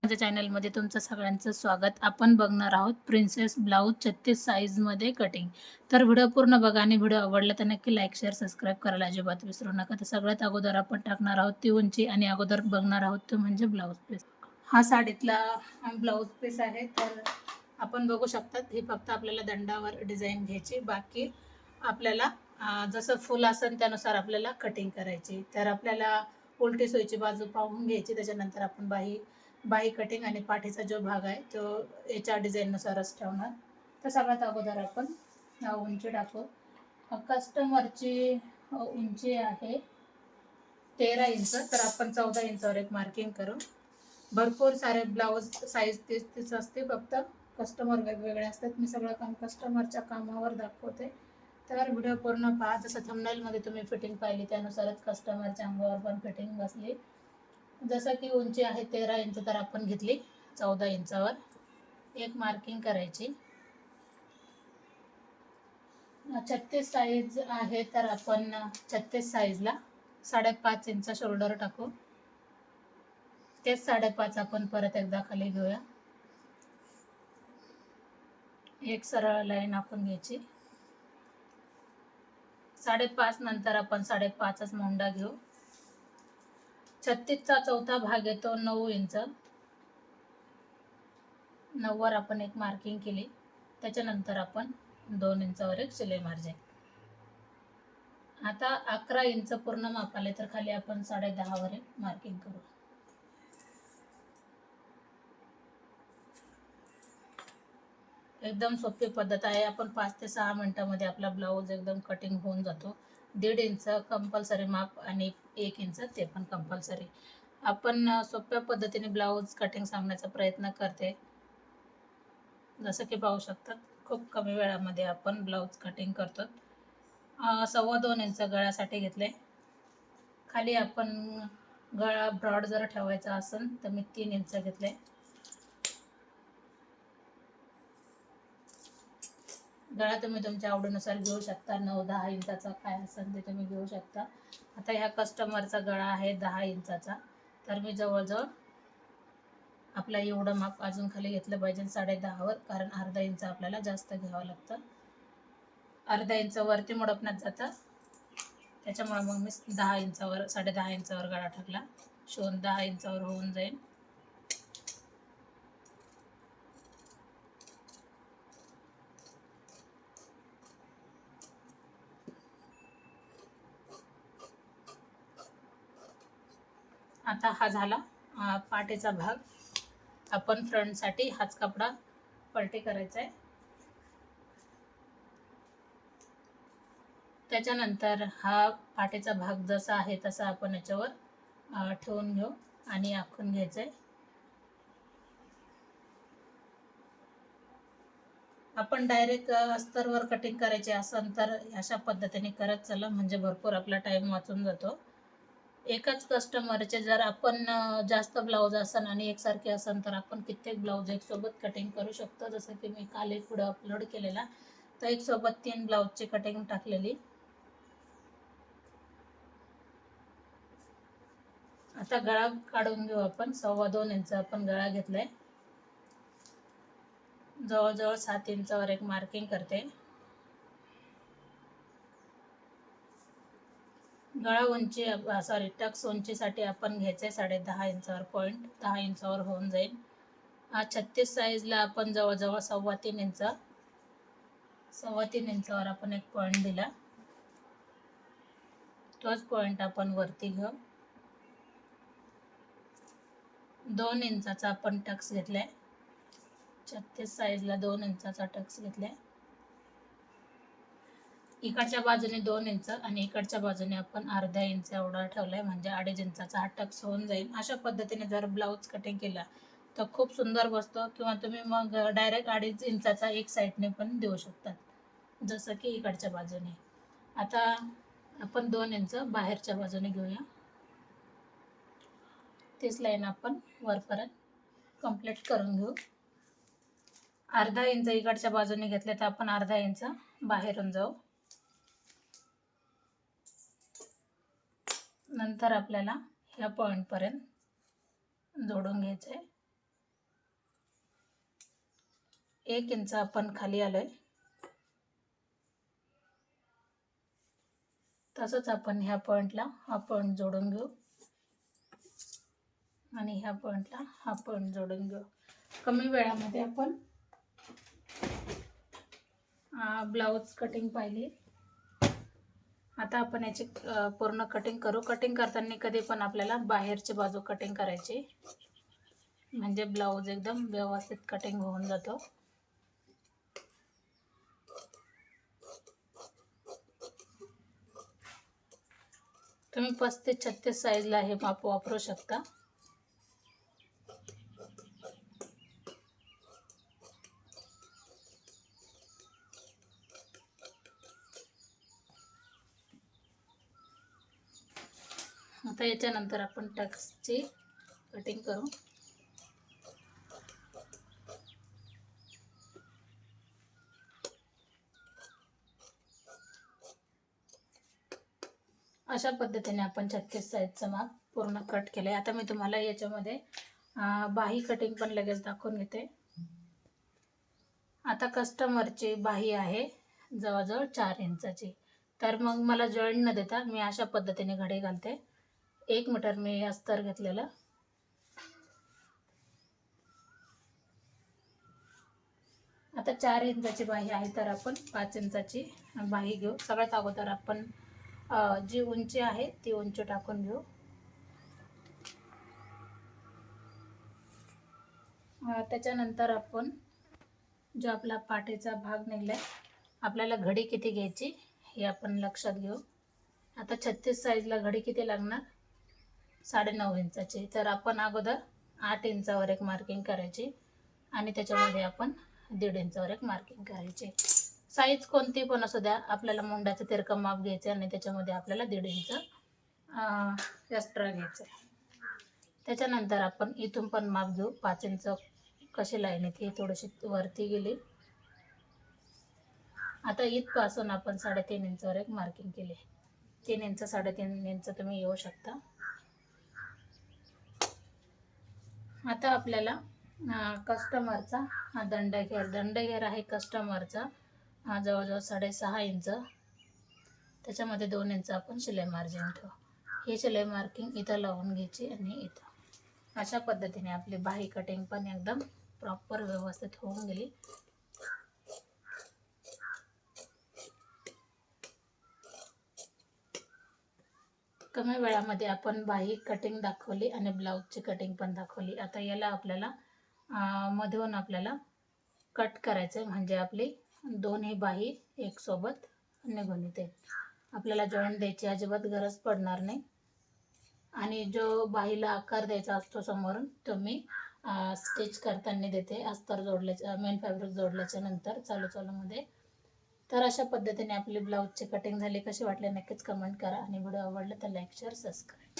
माझ्या चॅनलमध्ये तुमचं सगळ्यांचं स्वागत. आपण बघणार आहोत प्रिन्सेस ब्लाउज 36 साईजमध्ये कटिंग. तर व्हिडिओ पूर्ण बघा आणि व्हिडिओ आवडला तर नक्की लाईक, शेअर, सबस्क्राईब करायला अजिबात विसरू नका. तर सगळ्यात अगोदर आपण टाकणार आहोत ती उंची आणि अगोदर बघणार आहोत तो म्हणजे ब्लाउज पीस. हा साडीतला ब्लाउज पीस आहे. तर आपण बघू शकतात ही फक्त आपल्याला दंडावर डिझाईन घ्यायची, बाकी आपल्याला जसं फुल असेल त्यानुसार आपल्याला कटिंग करायची. तर आपल्याला उलटी सोयची बाजू पाहून घ्यायची, त्याच्यानंतर आपण बाही कटिंग आणि पाठीचा जो भाग आहे तो याच्या डिझाईननुसारच ठेवणार. तर सगळ्यात अगोदर आपण उंची टाकू. कस्टमरची उंची आहे 13 इंच, तर आपण 14 इंचावर एक मार्किंग करू. भरपूर सारे ब्लाऊज साईज तीच तीच असते, फक्त कस्टमर वेगवेगळे असतात. मी सगळं काम कस्टमरच्या कामावर दाखवते, तर व्हिडिओ पूर्ण पहा. जसं थंबनेलमध्ये तुम्ही फिटिंग पाहिली त्यानुसारच कस्टमरच्या अंगावर पण फिटिंग बसली. जसं की उंची आहे 13 इंच, तर आपण घेतली 14 इंचावर एक मार्किंग करायची. 36 साईज आहे, तर आपण 36 साईजला 5.5 इंच शोल्डर टाकू. तेच 5.5 आपण परत एकदा खाली घेऊया. एक सरळ लाईन आपण घ्यायची. 5.5 नंतर आपण 5.5च मोंडा घेऊ. 36चा चौथा भाग येतो 9 इंच. 9 वर आपण एक मार्किंग केली. त्याच्यानंतर आपण 2 इंचावर एक शिलाई मार्जिन. आता 11 इंच पूर्ण माप आले, तर खाली आपण 10.5 वर एक मार्किंग करू. एकदम सोपी पद्धत आहे. आपण 5 ते 6 मिनिटांमध्ये आपला ब्लाऊज एकदम कटिंग होऊन जातो. 1.5 इंच कंपल्सरी माप आणि 1 इंच ते पण कंपल्सरी. आपण सोप्या पद्धतीने ब्लाऊज कटिंग सांगण्याचा प्रयत्न करते. जसं की पाहू शकता खूप कमी वेळामध्ये आपण ब्लाऊज कटिंग करतो. 2.25 इंच गळ्यासाठी घेतले. खाली आपण गळा ब्रॉड जर ठेवायचा असेल तर मी 3 इंच घेतले. गळा तुम्ही तुमच्या आवडीनुसार घेऊ शकता. 9-10 इंचाचा काय असेल ते तुम्ही घेऊ शकता. आता ह्या कस्टमरचा गळा आहे 10 इंचाचा, तर मी जवळजवळ आपला एवढं माप अजून खाली घेतलं पाहिजे 10.5 वर, कारण अर्धा इंच आपल्याला जास्त घ्यावं लागतं. अर्धा इंच वरती मुडपण्यात जातं, त्याच्यामुळे मग मी 10 इंचावर 10.5 इंचावर गळा टाकला. शिवून 10 इंचावर होऊन जाईल. आता हा झाला पाठीचा भाग. आपण फ्रंटसाठी हाच कपडा पलटी करायचा आहे. त्याच्यानंतर हा पाठीचा भाग जसा आहे तसा आपण याच्यावर ठेवून घेऊ आणि आखून घ्यायचं आहे. आपण डायरेक्ट अस्तरवर कटिंग करायचे असेल तर अशा पद्धतीने करत चला, म्हणजे भरपूर आपला टाईम वाचून जातो. एकाच कस्टमरचे जर आपण जास्त ब्लाऊज असन आणि एकसारखे असन तर आपण कित्येक ब्लाऊज एक सोबत कटिंग करू शकतो. जसं की मी काल एक व्हिडिओ अपलोड केलेला, तर एक सोबत 3 ब्लाऊजची कटिंग टाकलेली. आता गळा काढून घेऊ आपण. 2.25 इंच आपण गळा घेतलाय. जवळजवळ 7 इंचावर एक मार्किंग करते. गळा उंची टक्स उंचीसाठी आपण घ्यायचे 10.5 इंचावर पॉईंट. 10 इंचावर होऊन जाईल. 36 साईजला आपण जवळजवळ 3.25 इंच 3.25 इंचावर आपण एक पॉईंट दिला. तोच पॉईंट आपण वरती घेऊ. 2 इंचाचा आपण टक्स घेतलाय. 36 साईजला 2 इंचाचा टक्स घेतलाय. इकडच्या बाजूने 2 इंच आणि इकडच्या बाजूने आपण अर्धा इंच एवढा ठेवलाय, म्हणजे 2.5 इंचाचा हा टक्स होऊन जाईल. अशा पद्धतीने जर ब्लाऊज कटिंग केला तर खूप सुंदर बसतो, किंवा तुम्ही मग डायरेक्ट 2.5 इंचाचा एक साईडने पण देऊ शकता, जसं की इकडच्या बाजूने. आता आपण 2 इंच बाहेरच्या बाजूने घेऊया. तीच लाईन आपण वरपर्यंत कंप्लीट करून घेऊ. अर्धा इंच इकडच्या बाजूने घेतले तर आपण अर्धा इंच बाहेरून जाऊ. नंतर आपल्याला ह्या पॉईंटपर्यंत जोडून घ्यायचं आहे. 1 इंच आपण खाली आलोय. तसंच आपण ह्या पॉइंटला हा पॉइंट जोडून घेऊ आणि ह्या पॉइंटला हा पॉइंट जोडून घेऊ. कमी वेळामध्ये आपण ब्लाऊज कटिंग पाहिली. आता आपण याची पूर्ण कटिंग करू. कटिंग करताना कधी पण आपल्याला बाहेरची बाजू कटिंग करायची, म्हणजे ब्लाऊज एकदम व्यवस्थित कटिंग होऊन जातो. तुम्ही 35-36 साईजला हे माप वापरू शकता. आता याच्यानंतर आपण टक्सची कटिंग करू. अशा पद्धतीने आपण 36 साईजचं माप पूर्ण कट केलंय. आता मी तुम्हाला याच्यामध्ये बाही कटिंग पण लगेच दाखवून घेते. आता कस्टमरची बाही आहे जवळजवळ 4 इंचाची. तर मग मला जॉईंट न देता मी अशा पद्धतीने घडी घालते. 1 मीटर मी अस्तर घेतलेलं. आता 4 इंचाची बाही आहे तर आपण 5 इंचाची बाही घेऊ. सगळ्यात अगोदर आपण जी उंची आहे ती उंची टाकून घेऊ. त्याच्यानंतर आपण जो आपला पाठीचा भाग निघलाय, आपल्याला घडी किती घ्यायची हे आपण लक्षात घेऊ. आता 36 साईजला घडी किती लागणार, 9.5 इंचाची. तर आपण अगोदर 8 इंचावर एक मार्किंग करायची आणि त्याच्यामध्ये आपण 1.5 इंचावर एक मार्किंग करायची. साईज कोणती पण असू द्या, आपल्याला मुंडाचं तिरकं माप घ्यायचं आणि त्याच्यामध्ये आपल्याला 1.5 इंच एक्स्ट्रा घ्यायचं. त्याच्यानंतर आपण इथून पण माप घेऊ. 5 इंच कशी लाईन येते थोडीशी वरती गेली. आता इथपासून आपण 3.5 इंचावर एक मार्किंग केली. 3 इंच 3.5 इंच तुम्ही येऊ शकता. आता आपल्याला कस्टमरचा हा दंडघेर आहे कस्टमरचा जवळजवळ 6.5 इंच. त्याच्यामध्ये 2 इंच आपण शिलाई मार्जिन ठेवू. हे शिलाई मार्किंग इथं लावून घ्यायची आणि इथं. अशा पद्धतीने आपली बाही कटिंग पण एकदम प्रॉपर व्यवस्थित होऊन गेली. कमी वेळामध्ये आपण बाही कटिंग दाखवली आणि ब्लाऊजची कटिंग पण दाखवली. आता याला आपल्याला मधून आपल्याला कट करायचं, म्हणजे आपली दोन्ही बाही एक सोबत निघून येते. आपल्याला जॉईंट द्यायची अजिबात गरज पडणार नाही. आणि जो बाहीला आकार द्यायचा असतो समोरून तो मी स्टिच करताना देते, अस्तर जोडल्याच्या मेन फॅब्रिक जोडल्याच्या नंतर चालूमध्ये. तर अशा पद्धतीने आपली ब्लाऊजची कटिंग झाली. कशी वाटली नक्कीच कमेंट करा आणि व्हिडिओ आवडला तर लाईक शेअर सबस्क्राईब.